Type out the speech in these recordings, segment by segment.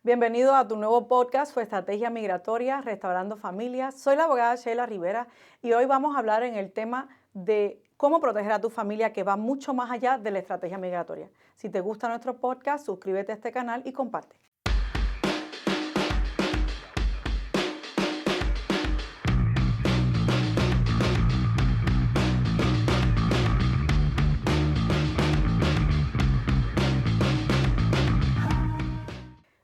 Bienvenido a tu nuevo podcast, Su Estrategia Migratoria, Restaurando Familias. Soy la abogada Sheila Rivera y hoy vamos a hablar en el tema de cómo proteger a tu familia, que va mucho más allá de la estrategia migratoria. Si te gusta nuestro podcast, suscríbete a este canal y comparte.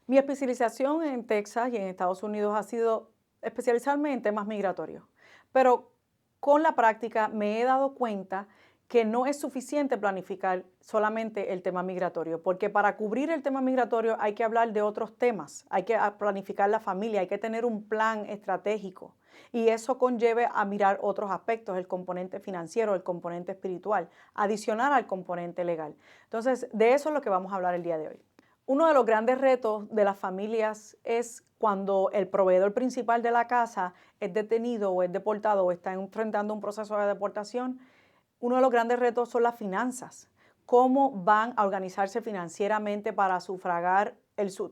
Mi especialización en Texas y en Estados Unidos ha sido especializarme en temas migratorios, pero con la práctica me he dado cuenta que no es suficiente planificar solamente el tema migratorio, porque para cubrir el tema migratorio hay que hablar de otros temas, hay que planificar la familia, hay que tener un plan estratégico y eso conlleve a mirar otros aspectos, el componente financiero, el componente espiritual, adicional al componente legal. Entonces, de eso es lo que vamos a hablar el día de hoy. Uno de los grandes retos de las familias es cuando el proveedor principal de la casa es detenido o es deportado o está enfrentando un proceso de deportación. Uno de los grandes retos son las finanzas. ¿Cómo van a organizarse financieramente para sufragar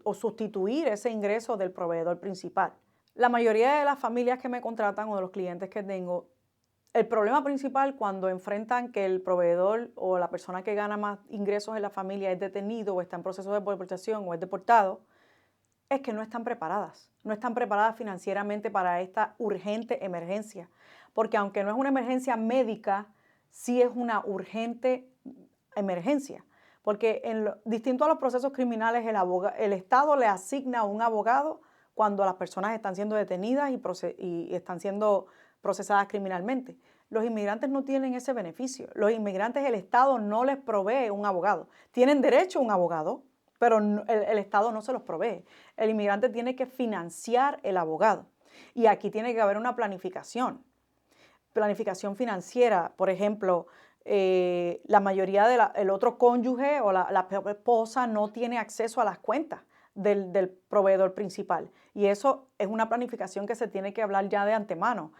o sustituir ese ingreso del proveedor principal? La mayoría de las familias que me contratan o de los clientes que tengo, el problema principal cuando enfrentan que el proveedor o la persona que gana más ingresos en la familia es detenido o está en proceso de deportación o es deportado, es que no están preparadas. No están preparadas financieramente para esta urgente emergencia. Porque aunque no es una emergencia médica, sí es una urgente emergencia. Porque distinto a los procesos criminales, el Estado le asigna un abogado cuando las personas están siendo detenidas y están siendo procesadas criminalmente. Los inmigrantes no tienen ese beneficio. Los inmigrantes, el Estado no les provee un abogado. Tienen derecho a un abogado, pero el Estado no se los provee. El inmigrante tiene que financiar el abogado. Y aquí tiene que haber una planificación financiera. Por ejemplo, la mayoría del otro cónyuge o la esposa no tiene acceso a las cuentas del proveedor principal. Y eso es una planificación que se tiene que hablar ya de antemano.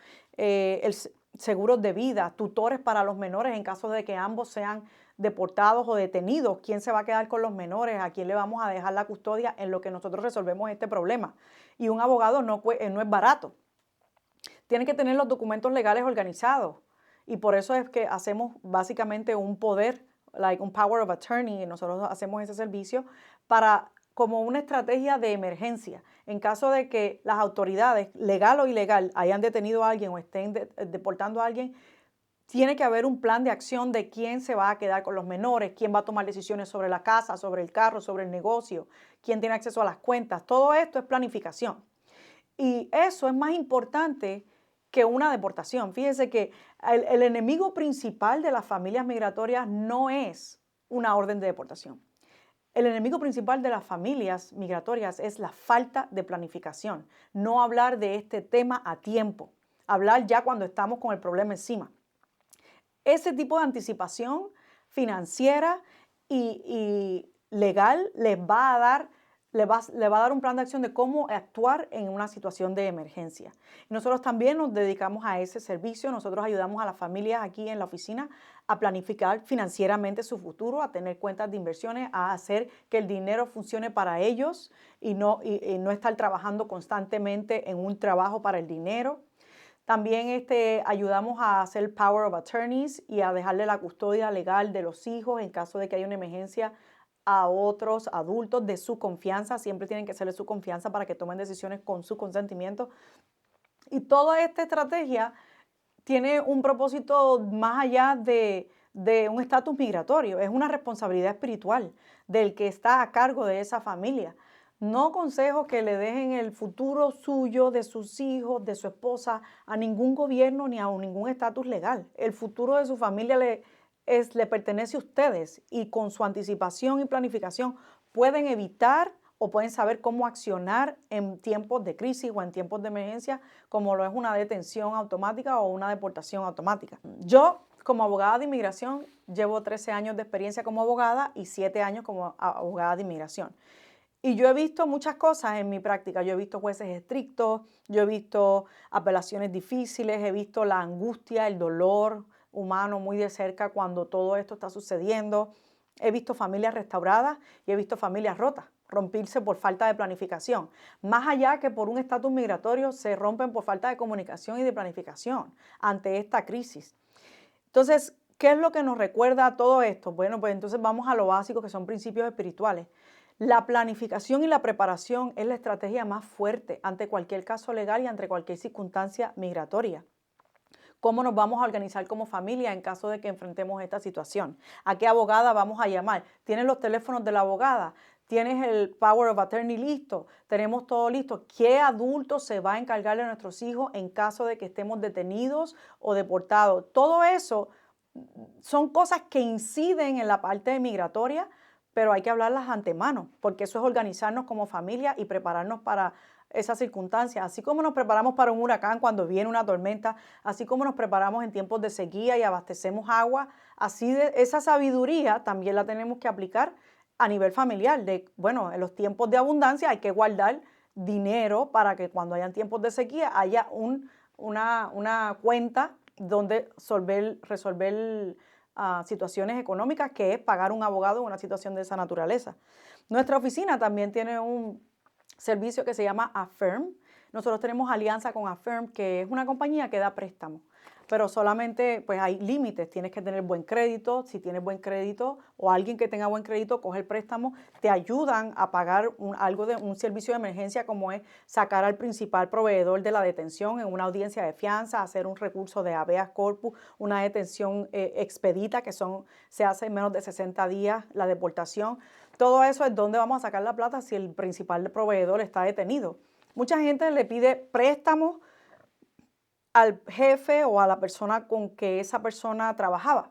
Seguros de vida, tutores para los menores en caso de que ambos sean deportados o detenidos. ¿Quién se va a quedar con los menores? ¿A quién le vamos a dejar la custodia en lo que nosotros resolvemos este problema? Y un abogado no es barato. Tienen que tener los documentos legales organizados y por eso es que hacemos básicamente un poder, un power of attorney, y nosotros hacemos ese servicio como una estrategia de emergencia. En caso de que las autoridades, legal o ilegal, hayan detenido a alguien o estén deportando a alguien, tiene que haber un plan de acción de quién se va a quedar con los menores, quién va a tomar decisiones sobre la casa, sobre el carro, sobre el negocio, quién tiene acceso a las cuentas. Todo esto es planificación. Y eso es más importante que una deportación. Fíjense que el enemigo principal de las familias migratorias no es una orden de deportación. El enemigo principal de las familias migratorias es la falta de planificación. No hablar de este tema a tiempo. Hablar ya cuando estamos con el problema encima. Ese tipo de anticipación financiera y legal les va a dar un plan de acción de cómo actuar en una situación de emergencia. Nosotros también nos dedicamos a ese servicio. Nosotros ayudamos a las familias aquí en la oficina a planificar financieramente su futuro, a tener cuentas de inversiones, a hacer que el dinero funcione para ellos y no estar trabajando constantemente en un trabajo para el dinero. También ayudamos a hacer power of attorneys y a dejarle la custodia legal de los hijos en caso de que haya una emergencia a otros adultos de su confianza. Siempre tienen que ser de su confianza para que tomen decisiones con su consentimiento. Y toda esta estrategia tiene un propósito más allá de un estatus migratorio. Es una responsabilidad espiritual del que está a cargo de esa familia. No consejos que le dejen el futuro suyo, de sus hijos, de su esposa, a ningún gobierno ni a ningún estatus legal. El futuro de su familia le pertenece a ustedes y con su anticipación y planificación pueden evitar o pueden saber cómo accionar en tiempos de crisis o en tiempos de emergencia, como lo es una detención automática o una deportación automática. Yo, como abogada de inmigración, llevo 13 años de experiencia como abogada y 7 años como abogada de inmigración. Y yo he visto muchas cosas en mi práctica. Yo he visto jueces estrictos, yo he visto apelaciones difíciles, he visto la angustia, el dolor humano muy de cerca cuando todo esto está sucediendo. He visto familias restauradas y he visto familias rotas. romperse por falta de planificación. Más allá que por un estatus migratorio, se rompen por falta de comunicación y de planificación ante esta crisis. Entonces, ¿qué es lo que nos recuerda a todo esto? Bueno, pues entonces vamos a lo básico, que son principios espirituales. La planificación y la preparación es la estrategia más fuerte ante cualquier caso legal y ante cualquier circunstancia migratoria. ¿Cómo nos vamos a organizar como familia en caso de que enfrentemos esta situación? ¿A qué abogada vamos a llamar? ¿Tienes los teléfonos de la abogada? ¿Tienes el Power of Attorney listo? ¿Tenemos todo listo? ¿Qué adulto se va a encargar de nuestros hijos en caso de que estemos detenidos o deportados? Todo eso son cosas que inciden en la parte migratoria, pero hay que hablarlas antemano, porque eso es organizarnos como familia y prepararnos para esas circunstancias. Así como nos preparamos para un huracán cuando viene una tormenta, así como nos preparamos en tiempos de sequía y abastecemos agua, así de esa sabiduría también la tenemos que aplicar a nivel familiar. Bueno, en los tiempos de abundancia hay que guardar dinero para que cuando hayan tiempos de sequía haya una cuenta donde resolver situaciones económicas, que es pagar un abogado en una situación de esa naturaleza. Nuestra oficina también tiene un servicio que se llama Affirm. Nosotros tenemos alianza con Affirm, que es una compañía que da préstamos, pero solamente pues hay límites. Tienes que tener buen crédito. Si tienes buen crédito o alguien que tenga buen crédito coge el préstamo, te ayudan a pagar algo de un servicio de emergencia, como es sacar al principal proveedor de la detención en una audiencia de fianza, hacer un recurso de habeas corpus, una detención expedita, que se hace en menos de 60 días la deportación. Todo eso es donde vamos a sacar la plata si el principal proveedor está detenido. Mucha gente le pide préstamos al jefe o a la persona con que esa persona trabajaba.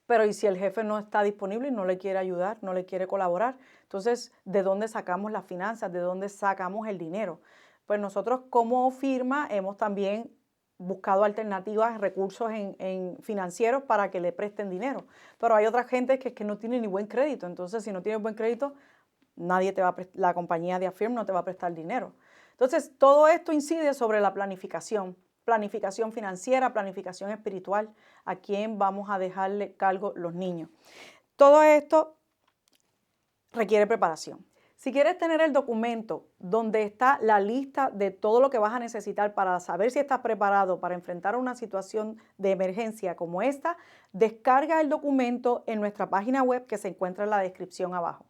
Pero ¿y si el jefe no está disponible y no le quiere ayudar, no le quiere colaborar? Entonces, ¿de dónde sacamos las finanzas? ¿De dónde sacamos el dinero? Pues nosotros como firma hemos también buscado alternativas, recursos en financieros para que le presten dinero. Pero hay otra gente que es que no tiene ni buen crédito. Entonces, si no tienes buen crédito, la compañía de Affirm no te va a prestar dinero. Entonces, todo esto incide sobre la planificación financiera, planificación espiritual, a quién vamos a dejarle cargo los niños. Todo esto requiere preparación. Si quieres tener el documento donde está la lista de todo lo que vas a necesitar para saber si estás preparado para enfrentar una situación de emergencia como esta, descarga el documento en nuestra página web, que se encuentra en la descripción abajo.